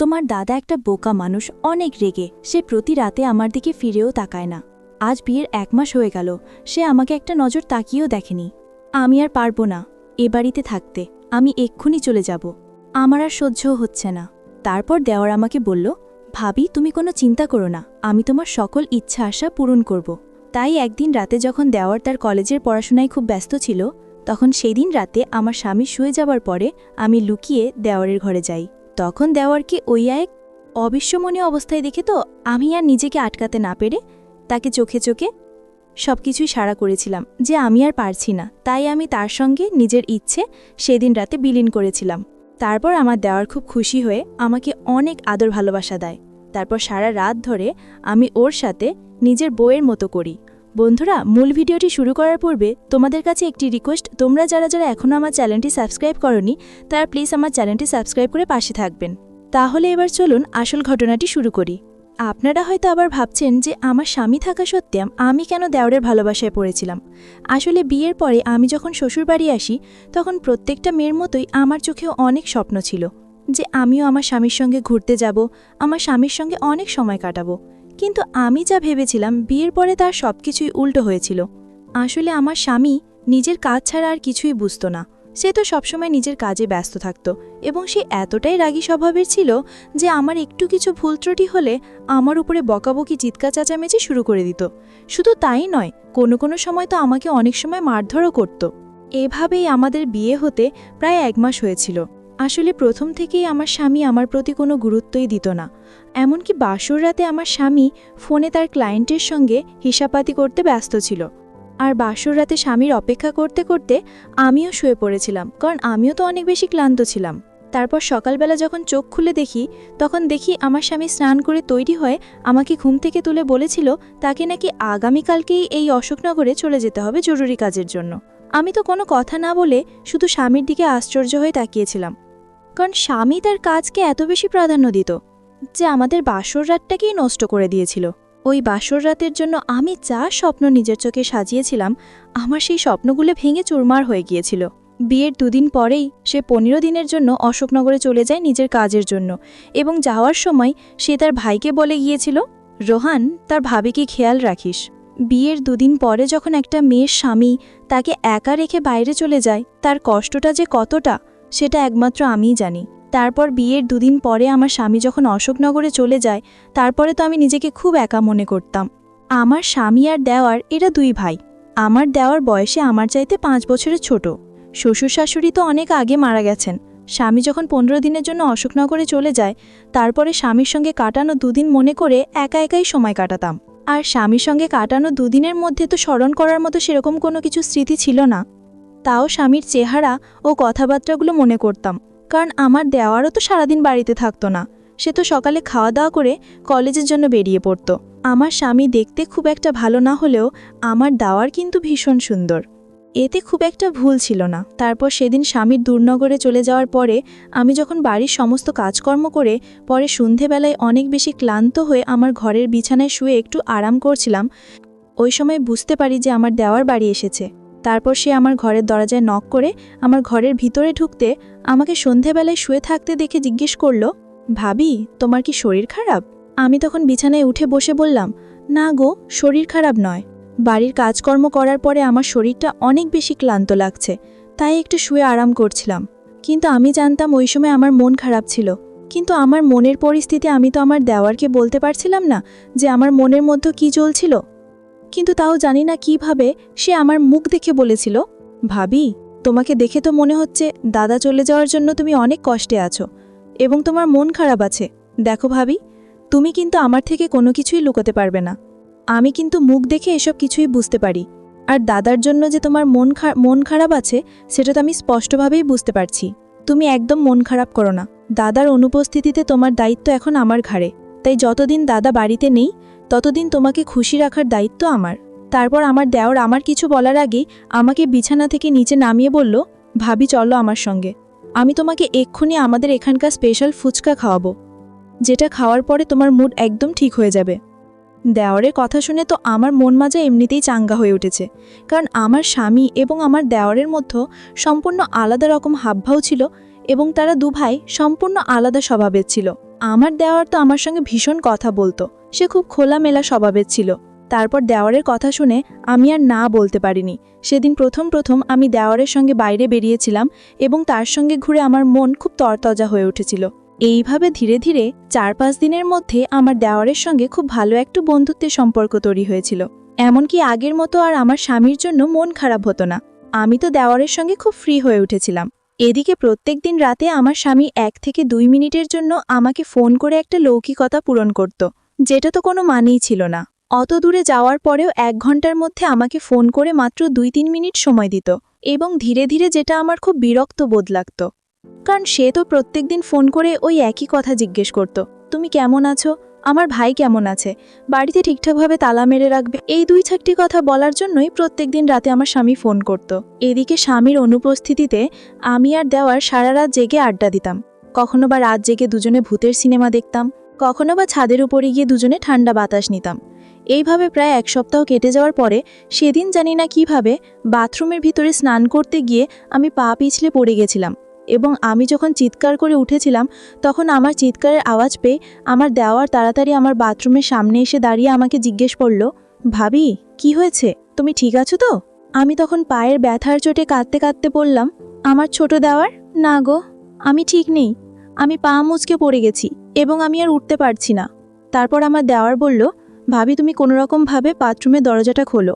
তোমার দাদা একটা বোকা মানুষ, অনেক রেগে। সে প্রতি রাতে আমার দিকে ফিরেও তাকায় না। আজ বিয়ের 1 মাস হয়ে গেল, সে আমাকে একটা নজর তাকিয়েও দেখেনি। আমি আর পারবো না এ বাড়িতে থাকতে, আমি এক্ষুনি চলে যাব। আমার আর সহ্যও হচ্ছে না। তারপর দেওয়ার আমাকে বলল, ভাবি তুমি কোনো চিন্তা করো না, আমি তোমার সকল ইচ্ছা আশা পূরণ করব। তাই একদিন রাতে যখন দেওয়ার তার কলেজের পড়াশোনায় খুব ব্যস্ত ছিল, তখন সেই দিন রাতে আমার স্বামী শুয়ে যাবার পরে আমি লুকিয়ে দেওয়ারের ঘরে যাই। তখন দেওয়ারকে ওই এক অবিশ্বমনীয় অবস্থায় দেখে তো আমি আর নিজেকে আটকাতে না পেরে তাকে চোখে চোখে সবকিছুই সাড়া করেছিলাম যে আমি আর পারছি না। তাই আমি তার সঙ্গে নিজের ইচ্ছে সেদিন রাতে বিলীন করেছিলাম। তারপর আমার দেওয়ার খুব খুশি হয়ে আমাকে অনেক আদর ভালোবাসা দেয়। তারপর সারা রাত ধরে আমি ওর সাথে নিজের বউয়ের মতো করি। বন্ধুরা, মূল ভিডিওটি শুরু করার পূর্বে তোমাদের কাছে একটি রিকোয়েস্ট, তোমরা যারা যারা এখনও আমার চ্যানেলটি সাবস্ক্রাইব করনি তারা প্লিজ আমার চ্যানেলটি সাবস্ক্রাইব করে পাশে থাকবেন। তাহলে এবার চলুন আসল ঘটনাটি শুরু করি। আপনারা হয়তো আবার ভাবছেন যে আমার স্বামী থাকা সত্ত্বেও আমি কেন দেওরের ভালোবাসায় পড়েছিলাম। আসলে বিয়ের পরে আমি যখন শ্বশুরবাড়ি আসি তখন প্রত্যেকটা মেয়ের মতোই আমার চোখেও অনেক স্বপ্ন ছিল যে আমিও আমার স্বামীর সঙ্গে ঘুরতে যাব, আমার স্বামীর সঙ্গে অনেক সময় কাটাবো। কিন্তু আমি যা ভেবেছিলাম বিয়ের পরে তার সবকিছুই উল্টো হয়েছিল। আসলে আমার স্বামী নিজের কাজ ছাড়া আর কিছুই বুঝতো না। সে তো সবসময় নিজের কাজে ব্যস্ত থাকত এবং সে এতটাই রাগী স্বভাবের ছিল যে আমার একটু কিছু ভুল ত্রুটি হলে আমার উপরে বকাবকি চিৎকার চেঁচামেচি শুরু করে দিত। শুধু তাই নয়, কোনো কোনো সময় তো আমাকে অনেক সময় মারধরও করত। এভাবেই আমাদের বিয়ে হতে প্রায় 1 মাস হয়েছিল। আসলে প্রথম থেকেই আমার স্বামী আমার প্রতি কোনো গুরুত্বই দিত না। এমনকি বাসর রাতে আমার স্বামী ফোনে তার ক্লায়েন্টের সঙ্গে হিসাবপাতি করতে ব্যস্ত ছিল। আর বাসর রাতে স্বামীর অপেক্ষা করতে করতে আমিও শুয়ে পড়েছিলাম, কারণ আমিও তো অনেক বেশি ক্লান্ত ছিলাম। তারপর সকালবেলা যখন চোখ খুলে দেখি তখন দেখি আমার স্বামী স্নান করে তৈরি হয়ে আমাকে ঘুম থেকে তুলে বলেছিল তাকে নাকি আগামীকালকেই এই অশোকনগরে চলে যেতে হবে জরুরি কাজের জন্য। আমি তো কোনো কথা না বলে শুধু স্বামীর দিকে আশ্চর্য হয়ে তাকিয়েছিলাম, কারণ স্বামী তার কাজকে এত বেশি প্রাধান্য দিত যে আমাদের বাসর রাতটাকেই নষ্ট করে দিয়েছিল। ওই বাসর রাতের জন্য আমি যা স্বপ্ন নিজের চোখে সাজিয়েছিলাম, আমার সেই স্বপ্নগুলো ভেঙে চুরমার হয়ে গিয়েছিল। বিয়ের 2 দিন পরেই সে 15 দিনের জন্য অশোকনগরে চলে যায় নিজের কাজের জন্য, এবং যাওয়ার সময় সে তার ভাইকে বলে গিয়েছিল, রোহান, তার ভাবিকে খেয়াল রাখিস। বিয়ের 2 দিন পরে যখন একটা মেয়ের স্বামী তাকে একা রেখে বাইরে চলে যায়, তার কষ্টটা যে কতটা সেটা একমাত্র আমিই জানি। তারপর বিয়ের 2 দিন পরে আমার স্বামী যখন অশোকনগরে চলে যায়, তারপরে তো আমি নিজেকে খুব একা মনে করতাম। আমার স্বামী আর দেওয়ার এরা 2 ভাই। আমার দেওয়ার বয়সে আমার চাইতে 5 বছরের ছোট। শ্বশুর শাশুড়ি তো অনেক আগে মারা গেছেন। স্বামী যখন 15 দিনের জন্য অশোকনগরে চলে যায়, তারপরে স্বামীর সঙ্গে কাটানো 2 দিন মনে করে একা একাই সময় কাটাতাম। আর স্বামীর সঙ্গে কাটানো 2 দিনের মধ্যে তো স্মরণ করার মতো সেরকম কোনো কিছু স্মৃতি ছিল না। তাও স্বামীর চেহারা ও কথাবার্তাগুলো মনে করতাম, কারণ আমার দেওয়ারও তো সারাদিন বাড়িতে থাকতো না। সে তো সকালে খাওয়া দাওয়া করে কলেজের জন্য বেরিয়ে পড়ত। আমার স্বামী দেখতে খুব একটা ভালো না হলেও আমার দেওয়ার কিন্তু ভীষণ সুন্দর, এতে খুব একটা ভুল ছিল না। তারপর সেদিন স্বামীর দূরনগরে চলে যাওয়ার পরে আমি যখন বাড়ির সমস্ত কাজকর্ম করে পরে সন্ধেবেলায় অনেক বেশি ক্লান্ত হয়ে আমার ঘরের বিছানায় শুয়ে একটু আরাম করছিলাম, ওই সময় বুঝতে পারি যে আমার দেওয়ার বাড়ি এসেছে। তারপর সে আমার ঘরের দরজায় নক করে আমার ঘরের ভিতরে ঢুকতে আমাকে সন্ধেবেলায় শুয়ে থাকতে দেখে জিজ্ঞেস করল, ভাবি, তোমার কি শরীর খারাপ? আমি তখন বিছানায় উঠে বসে বললাম, না গো, শরীর খারাপ নয়। বাড়ির কাজকর্ম করার পরে আমার শরীরটা অনেক বেশি ক্লান্ত লাগছে, তাই একটু শুয়ে আরাম করছিলাম। কিন্তু আমি জানতাম ওই সময় আমার মন খারাপ ছিল। কিন্তু আমার মনের পরিস্থিতি আমি তো আমার দেওয়ারকে বলতে পারছিলাম না যে আমার মনের মধ্যে কি চলছিল। কিন্তু তাও জানি না কিভাবে সে আমার মুখ দেখে বলেছিল, ভাবি, তোমাকে দেখে তো মনে হচ্ছে দাদা চলে যাওয়ার জন্য তুমি অনেক কষ্টে আছো এবং তোমার মন খারাপ আছে। দেখো ভাবি, তুমি কিন্তু আমার থেকে কোনো কিছুই লুকোতে পারবে না। আমি কিন্তু মুখ দেখে এসব কিছুই বুঝতে পারি। আর দাদার জন্য যে তোমার মন খারাপ আছে সেটা তো আমি স্পষ্টভাবেই বুঝতে পারছি। তুমি একদম মন খারাপ করো না। দাদার অনুপস্থিতিতে তোমার দায়িত্ব এখন আমার ঘাড়ে। তাই যতদিন দাদা বাড়িতে নেই ততদিন তোমাকে খুশি রাখার দায়িত্ব আমার। তারপর আমার দেওর আমার কিছু বলার আগেই আমাকে বিছানা থেকে নিচে নামিয়ে বলল, ভাবি, চলো আমার সঙ্গে। আমি তোমাকে এক্ষুনি আমাদের এখানকার স্পেশাল ফুচকা খাওয়াবো, যেটা খাওয়ার পরে তোমার মুড একদম ঠিক হয়ে যাবে। দেওরের কথা শুনে তো আমার মন মাজা এমনিতেই চাঙ্গা হয়ে উঠেছে, কারণ আমার স্বামী এবং আমার দেওরের মধ্যে সম্পূর্ণ আলাদা রকম হাবভাব ছিল এবং তারা দুভাই সম্পূর্ণ আলাদা স্বভাবের ছিল। আমার দেওয়ার তো আমার সঙ্গে ভীষণ কথা বলতো, সে খুব খোলামেলা স্বভাবের ছিল। তারপর দেওয়ারের কথা শুনে আমি আর না বলতে পারিনি। সেদিন প্রথম আমি দেওয়ারের সঙ্গে বাইরে বেরিয়েছিলাম এবং তার সঙ্গে ঘুরে আমার মন খুব তরতাজা হয়ে উঠেছিল। এইভাবে ধীরে ধীরে 4-5 দিনের মধ্যে আমার দেওয়ারের সঙ্গে খুব ভালো একটা বন্ধুত্বের সম্পর্ক তৈরি হয়েছিল। এমনকি আগের মতো আর আমার স্বামীর জন্য মন খারাপ হতো না। আমি তো দেওয়ারের সঙ্গে খুব ফ্রি হয়ে উঠেছিলাম। এদিকে প্রত্যেক দিন রাতে আমার স্বামী 1 থেকে 2 মিনিটের জন্য আমাকে ফোন করে একটা লৌকিকতা পূরণ করত, যেটা তো কোনো মানেই ছিল না। অত দূরে যাওয়ার পরেও 1 ঘন্টার মধ্যে আমাকে ফোন করে মাত্র 2-3 মিনিট সময় দিত, এবং ধীরে ধীরে যেটা আমার খুব বিরক্ত বোধ লাগত। কারণ সে তো প্রত্যেকদিন ফোন করে ওই একই কথা জিজ্ঞেস করত, তুমি কেমন আছো, আমার ভাই কেমন আছে, বাড়িতে ঠিকঠাকভাবে তালা মেরে রাখবে, এই 2-4টি কথা বলার জন্যই প্রত্যেকদিন রাতে আমার স্বামী ফোন করত। এদিকে স্বামীর অনুপস্থিতিতে আমি আর দেওয়ার সারা রাত জেগে আড্ডা দিতাম। কখনো বা রাত জেগে দুজনে ভূতের সিনেমা দেখতাম, কখনো বা ছাদের উপরে গিয়ে দুজনে ঠান্ডা বাতাস নিতাম। এইভাবে প্রায় 1 সপ্তাহ কেটে যাওয়ার পরে সেদিন জানি না কিভাবে বাথরুমের ভিতরে স্নান করতে গিয়ে আমি পা পিছলে পড়ে গেছিলাম, এবং আমি যখন চিৎকার করে উঠেছিলাম তখন আমার চিৎকারের আওয়াজ পেয়ে আমার দেওয়ার তাড়াতাড়ি আমার বাথরুমের সামনে এসে দাঁড়িয়ে আমাকে জিজ্ঞেস করল, ভাবি কি হয়েছে, তুমি ঠিক আছো তো? আমি তখন পায়ের ব্যথার চোটে কাঁদতে কাঁদতে বললাম, আমার ছোট দেওয়ার, না গো, আমি ঠিক নেই, আমি পা মুচকে পড়ে গেছি এবং আমি আর উঠতে পারছি না। তারপর আমার দেওয়ার বলল, ভাবি তুমি কোনোরকমভাবে বাথরুমের দরজাটা খোলো।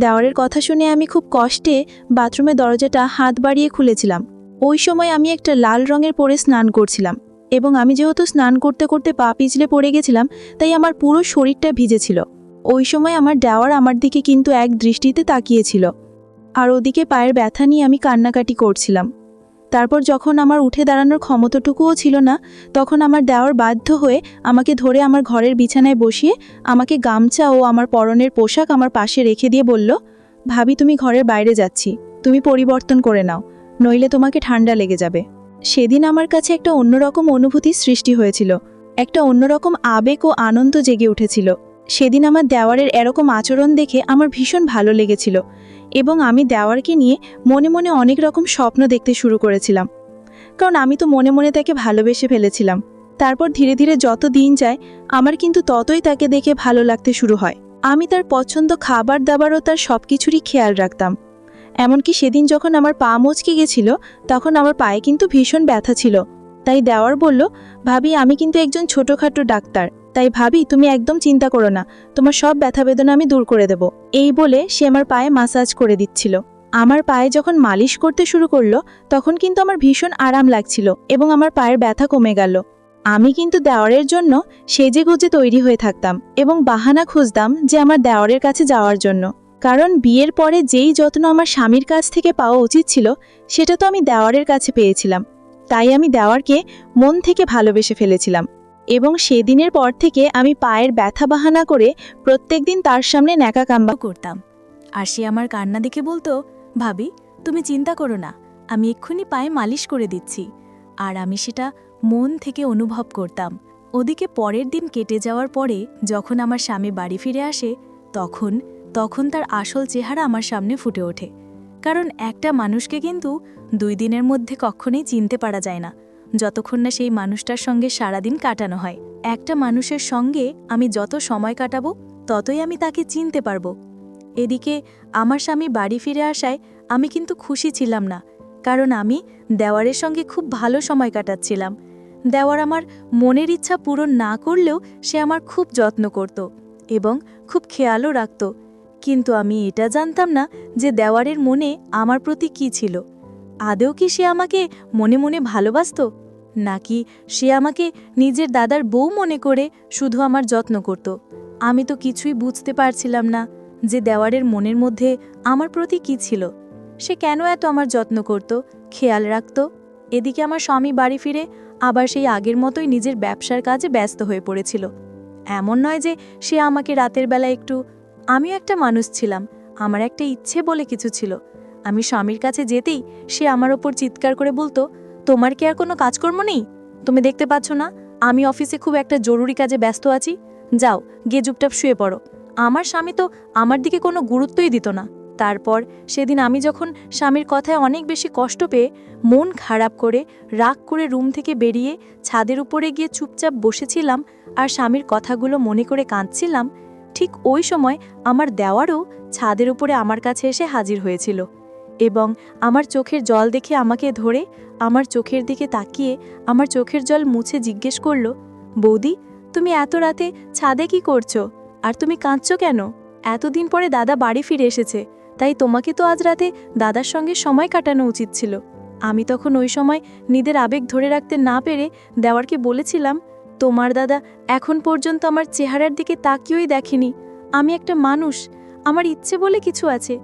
দেওয়ারের কথা শুনে আমি খুব কষ্টে বাথরুমের দরজাটা হাত বাড়িয়ে খুলেছিলাম। ওই সময় আমি একটা লাল রঙের পরে স্নান করছিলাম, এবং আমি যেহেতু স্নান করতে করতে পা পিছলে পড়ে গেছিলাম তাই আমার পুরো শরীরটা ভিজেছিল। ওই সময় আমার দেওয়ার আমার দিকে কিন্তু এক দৃষ্টিতে তাকিয়েছিল, আর ওদিকে পায়ের ব্যথা নিয়ে আমি কান্নাকাটি করছিলাম। তারপর যখন আমার উঠে দাঁড়ানোর ক্ষমতাটুকুও ছিল না, তখন আমার দেওয়ার বাধ্য হয়ে আমাকে ধরে আমার ঘরের বিছানায় বসিয়ে আমাকে গামছা ও আমার পরনের পোশাক আমার পাশে রেখে দিয়ে বলল, ভাবি তুমি ঘরের বাইরে যাচ্ছি, তুমি পরিবর্তন করে নাও, নইলে তোমাকে ঠান্ডা লেগে যাবে। সেদিন আমার কাছে একটা অন্যরকম অনুভূতির সৃষ্টি হয়েছিল, একটা অন্যরকম আবেগ ও আনন্দ জেগে উঠেছিল। সেদিন আমার দেওয়ারের এরকম আচরণ দেখে আমার ভীষণ ভালো লেগেছিল, এবং আমি দেওয়ারকে নিয়ে মনে মনে অনেক রকম স্বপ্ন দেখতে শুরু করেছিলাম, কারণ আমি তো মনে মনে তাকে ভালোবেসে ফেলেছিলাম। তারপর ধীরে ধীরে যত দিন যায় আমার কিন্তু ততই তাকে দেখে ভালো লাগতে শুরু হয়। আমি তার পছন্দ খাবার দাবার ও তার সব কিছুরই খেয়াল রাখতাম। এমনকি সেদিন যখন আমার পা মচকে গেছিল তখন আমার পায়ে কিন্তু ভীষণ ব্যথা ছিল। তাই দেওয়ার বলল, ভাবি আমি কিন্তু একজন ছোটোখাটো ডাক্তার, তাই ভাবি তুমি একদম চিন্তা করো না, তোমার সব ব্যথা বেদনা আমি দূর করে দেব। এই বলে সে আমার পায়ে মাসাজ করে দিচ্ছিল। আমার পায়ে যখন মালিশ করতে শুরু করলো তখন কিন্তু আমার ভীষণ আরাম লাগছিল এবং আমার পায়ের ব্যথা কমে গেল। আমি কিন্তু দেওয়ারের জন্য সেজে গুজে তৈরি হয়ে থাকতাম এবং বাহানা খুঁজতাম যে আমার দেওয়ারের কাছে যাওয়ার জন্য, কারণ বিয়ের পরে যেই যত্ন আমার স্বামীর কাছ থেকে পাওয়া উচিত ছিল সেটা তো আমি দেওয়ারের কাছে পেয়েছিলাম। তাই আমি দেওয়ারকে মন থেকে ভালোবেসে ফেলেছিলাম, এবং সেদিনের পর থেকে আমি পায়ের ব্যথা বাহানা করে প্রত্যেকদিন তার সামনে ন্যাকা কাম্বা করতাম। আর সে আমার কান্না দেখে বলতো, ভাবি তুমি চিন্তা করো না, আমি এক্ষুনি পায়ে মালিশ করে দিচ্ছি। আর আমি সেটা মন থেকে অনুভব করতাম। ওদিকে পরের দিন কেটে যাওয়ার পরে যখন আমার স্বামী বাড়ি ফিরে আসে তখন তার আসল চেহারা আমার সামনে ফুটে ওঠে। কারণ একটা মানুষকে কিন্তু 2 দিনের মধ্যে কখনোই চিনতে পারা যায় না, যতক্ষণ না সেই মানুষটার সঙ্গে সারাদিন কাটানো হয়। একটা মানুষের সঙ্গে আমি যত সময় কাটাবো ততই আমি তাকে চিনতে পারবো। এদিকে আমার স্বামী বাড়ি ফিরে আসায় আমি কিন্তু খুশি ছিলাম না, কারণ আমি দেওয়ারের সঙ্গে খুব ভালো সময় কাটাচ্ছিলাম। দেওয়ার আমার মনের ইচ্ছা পূরণ না করলেও সে আমার খুব যত্ন করত এবং খুব খেয়ালও রাখত। কিন্তু আমি এটা জানতাম না যে দেওয়ারের মনে আমার প্রতি কী ছিল। আদৌ কি সে আমাকে মনে মনে ভালোবাসত, নাকি সে আমাকে নিজের দাদার বউ মনে করে শুধু আমার যত্ন করত? আমি তো কিছুই বুঝতে পারছিলাম না যে দেওয়ারের মনের মধ্যে আমার প্রতি কী ছিল। সে কেন এত আমার যত্ন করত, খেয়াল রাখত। এদিকে আমার স্বামী বাড়ি ফিরে আবার সেই আগের মতোই নিজের ব্যবসার কাজে ব্যস্ত হয়ে পড়েছিল। এমন নয় যে সে আমাকে রাতের বেলা একটু, আমিও একটা মানুষ ছিলাম, আমার একটা ইচ্ছে বলে কিছু ছিল। আমি স্বামীর কাছে যেতেই সে আমার ওপর চিৎকার করে বলতো, তোমার কি আর কোনো কাজকর্ম নেই? তুমি দেখতে পাচ্ছ না আমি অফিসে খুব একটা জরুরি কাজে ব্যস্ত আছি? যাও গিয়ে চুপচাপ শুয়ে পড়ো। আমার স্বামী তো আমার দিকে কোনো গুরুত্বই দিত না। তারপর সেদিন আমি যখন স্বামীর কথায় অনেক বেশি কষ্ট পেয়ে মন খারাপ করে রাগ করে রুম থেকে বেরিয়ে ছাদের উপরে গিয়ে চুপচাপ বসেছিলাম আর স্বামীর কথাগুলো মনে করে কাঁদছিলাম, ঠিক ওই সময় আমার দেওয়ারও ছাদের উপরে আমার কাছে এসে হাজির হয়েছিল এবং আমার চোখের জল দেখে আমাকে ধরে আমার চোখের দিকে তাকিয়ে আমার চোখের জল মুছে জিজ্ঞেস করল, বৌদি, তুমি এত রাতে ছাদে কি করছো? আর তুমি কাঁদছো কেন? এতদিন পরে দাদা বাড়ি ফিরে এসেছে, তাই তোমাকে তো আজ রাতে দাদার সঙ্গে সময় কাটানো উচিত ছিল। আমি তখন ওই সময় নিজের আবেগ ধরে রাখতে না পেরে দেওয়ারকে বলেছিলাম, তোমার দাদা এখন পর্যন্ত আমার চেহারার দিকে তাকিয়েই দেখেনি। আমি একটা মানুষ, আমার ইচ্ছে বলে কিছু আছে।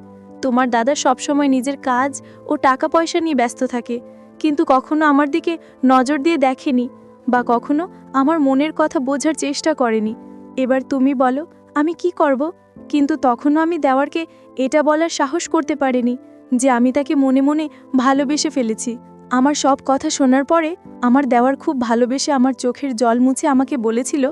তোমার দাদা সবসময় নিজের কাজ ও টাকা পয়সা নিয়ে ব্যস্ত থাকে, কিন্তু কখনো আমার দিকে নজর দিয়ে দেখেনি বা কখনো আমার মনের কথা বোঝার চেষ্টা করেনি। এবার তুমি বলো আমি কি করব? কিন্তু তখনও আমি দেওয়ারকে এটা বলার সাহস করতে পারিনি যে আমি তাকে মনে মনে ভালোবেসে ফেলেছি। আমার সব কথা শোনার পরে আমার দেওয়ার খুব ভালোবেসে আমার চোখের জল মুছে আমাকে বলেছিল,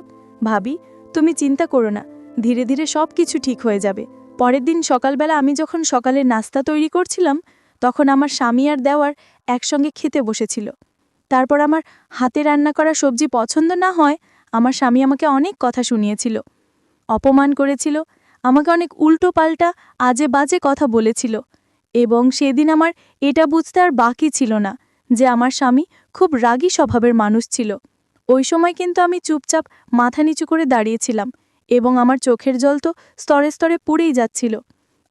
ভাবি, তুমি চিন্তা করো না, ধীরে ধীরে সব কিছু ঠিক হয়ে যাবে। পরের দিন সকালবেলা আমি যখন সকালের নাস্তা তৈরি করছিলাম, তখন আমার স্বামী আর দেওয়ার একসঙ্গে খেতে বসেছিল। তারপর আমার হাতে রান্না করা সবজি পছন্দ না হয় আমার স্বামী আমাকে অনেক কথা শুনিয়েছিল, অপমান করেছিল, আমাকে অনেক উল্টো পাল্টা আজে বাজে কথা বলেছিল এবং সেদিন আমার এটা বুঝতে আর বাকি ছিল না যে আমার স্বামী খুব রাগী স্বভাবের মানুষ ছিল। ওই সময় কিন্তু আমি চুপচাপ মাথা নিচু করে দাঁড়িয়েছিলাম এবং আমার চোখের জল তো স্তরে স্তরে পুড়েই যাচ্ছিল।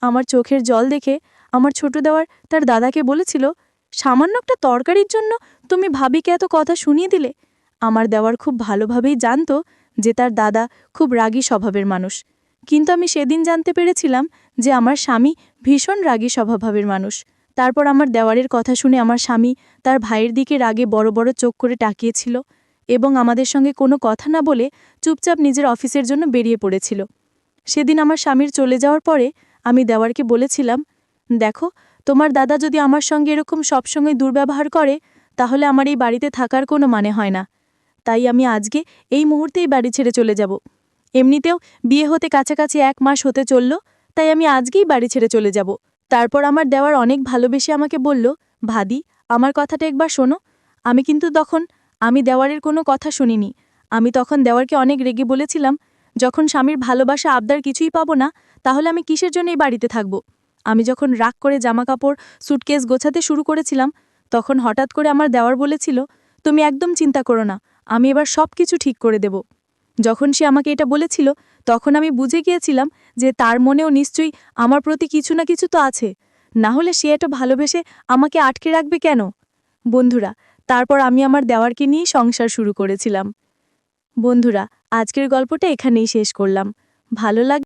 আমার চোখের জল দেখে আমার ছোট দেওয়ার তার দাদাকে বলেছিল, সামান্য একটা তরকারির জন্য তুমি ভাবিকে এত কথা শুনিয়ে দিলে। আমার দেওয়ার খুব ভালোভাবেই জানতো যে তার দাদা খুব রাগী স্বভাবের মানুষ, কিন্তু আমি সেদিন জানতে পেরেছিলাম যে আমার স্বামী ভীষণ রাগী স্বভাবের মানুষ। তারপর আমার দেওয়ারের কথা শুনে আমার স্বামী তার ভাইয়ের দিকে রাগে বড় বড় চোখ করে তাকিয়েছিল এবং আমাদের সঙ্গে কোনো কথা না বলে চুপচাপ নিজের অফিসের জন্য বেরিয়ে পড়েছিল। সেদিন আমার স্বামীর চলে যাওয়ার পরে আমি দেওয়ারকে বলেছিলাম, দেখো, তোমার দাদা যদি আমার সঙ্গে এরকম সবসময় দুর্ব্যবহার করে তাহলে আমার এই বাড়িতে থাকার কোনো মানে হয় না। তাই আমি আজকে এই মুহূর্তেই বাড়ি ছেড়ে চলে যাব। এমনিতেও বিয়ে হতে কাছাকাছি 1 মাস হতে চলল, তাই আমি আজকেই বাড়ি ছেড়ে চলে যাব। তারপর আমার দেওয়ার অনেক ভালোবেসে আমাকে বলল, ভাদি, আমার কথাটা একবার শোনো। আমি দেওয়ারের কোনো কথা শুনিনি। আমি তখন দেওয়ারকে অনেক রেগে বলেছিলাম, যখন স্বামীর ভালোবাসা আবদার কিছুই পাবো না, তাহলে আমি কিসের জন্য এই বাড়িতে থাকব? আমি যখন রাগ করে জামাকাপড় সুটকেস গোছাতে শুরু করেছিলাম, তখন হঠাৎ করে আমার দেওয়ার বলেছিল, তুমি একদম চিন্তা করো না, আমি এবার সব কিছু ঠিক করে দেব। যখন সে আমাকে এটা বলেছিল, তখন আমি বুঝে গিয়েছিলাম যে তার মনেও নিশ্চয়ই আমার প্রতি কিছু না কিছু তো আছে, না হলে সে এটা ভালোবেসে আমাকে আটকে রাখবে কেন? বন্ধুরা, তারপর আমি আমার দেওয়ারকে নিয়ে সংসার শুরু করেছিলাম। বন্ধুরা, আজকের গল্পটা এখানেই শেষ করলাম। ভালো লাগ